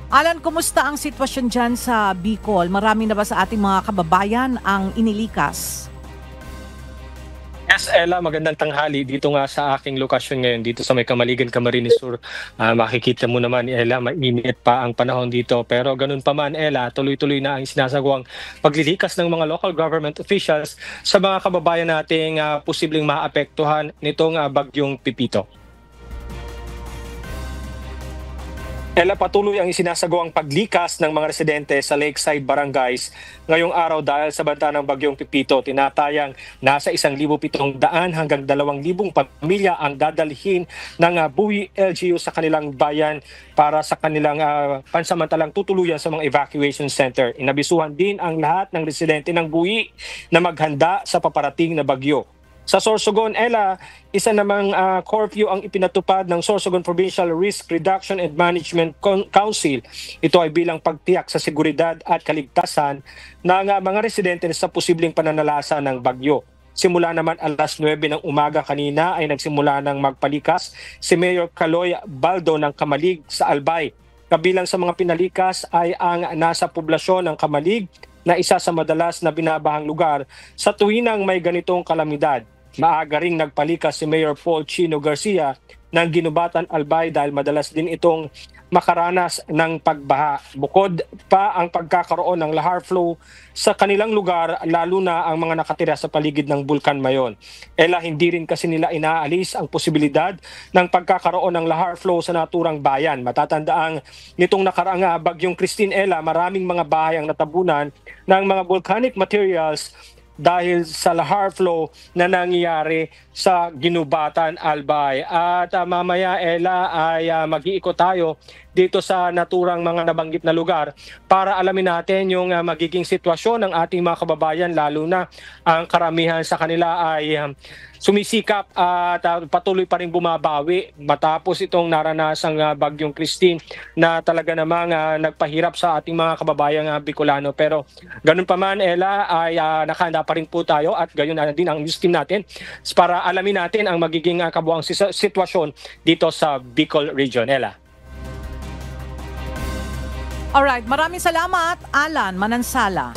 Alan, kumusta ang sitwasyon dyan sa Bicol? Marami na ba sa ating mga kababayan ang inilikas? Yes, Ella, magandang tanghali. Dito nga sa aking lokasyon ngayon, dito sa may Camaligan, Camarines Sur, makikita mo naman, Ella, mainit pa ang panahon dito. Pero ganun pa man, Ella, tuloy-tuloy na ang sinasagawang paglilikas ng mga local government officials sa mga kababayan nating posibleng maapektuhan nitong bagyong Pipito. Ella, patuloy ang isinasagawang paglikas ng mga residente sa lakeside barangays ngayong araw dahil sa banta ng bagyong Pipito. Tinatayang nasa 1,700 hanggang 2,000 pamilya ang dadalhin ng Buhi LGU sa kanilang bayan para sa kanilang pansamantalang tutuluyan sa mga evacuation center. Inabisuhan din ang lahat ng residente ng Buhi na maghanda sa paparating na bagyo. Sa Sorsogon, Ella, isa namang curfew ang ipinatupad ng Sorsogon Provincial Risk Reduction and Management Council. Ito ay bilang pagtiyak sa seguridad at kaligtasan ng mga residente sa posibleng pananalasa ng bagyo. Simula naman alas 9 ng umaga kanina ay nagsimula ng magpalikas si Mayor Caloy Baldo ng Kamalig sa Albay. Kabilang sa mga pinalikas ay ang nasa poblasyon ng Kamalig na isa sa madalas na binabahang lugar sa tuwinang may ganitong kalamidad. Maaga ring nagpalikas si Mayor Paul Chino Garcia ng Ginubatan Albay dahil madalas din itong makaranas ng pagbaha. Bukod pa ang pagkakaroon ng lahar flow sa kanilang lugar, lalo na ang mga nakatira sa paligid ng Bulkan Mayon. Ella, hindi rin kasi nila inaalis ang posibilidad ng pagkakaroon ng lahar flow sa naturang bayan. Matatandaang nitong nakaraang bagyong Christine, Ella, maraming mga bahay ang natabunan ng mga volcanic materials dahil sa lahar flow na nangyayari sa Ginubatan, Albay. At mamaya, Ella, ay mag-iikot tayo dito sa naturang mga nabanggit na lugar para alamin natin yung magiging sitwasyon ng ating mga kababayan, lalo na ang karamihan sa kanila ay sumisikap at patuloy pa rin bumabawi matapos itong naranasang bagyong Christine na talaga namang nagpahirap sa ating mga kababayang Bicolano. Pero ganun pa man, Ella, ay nakahanda pa rin po tayo at gayon na din ang news team natin para alamin natin ang magiging kabuang sitwasyon dito sa Bicol Region. Ella. Alright, maraming salamat, Alan Manansala.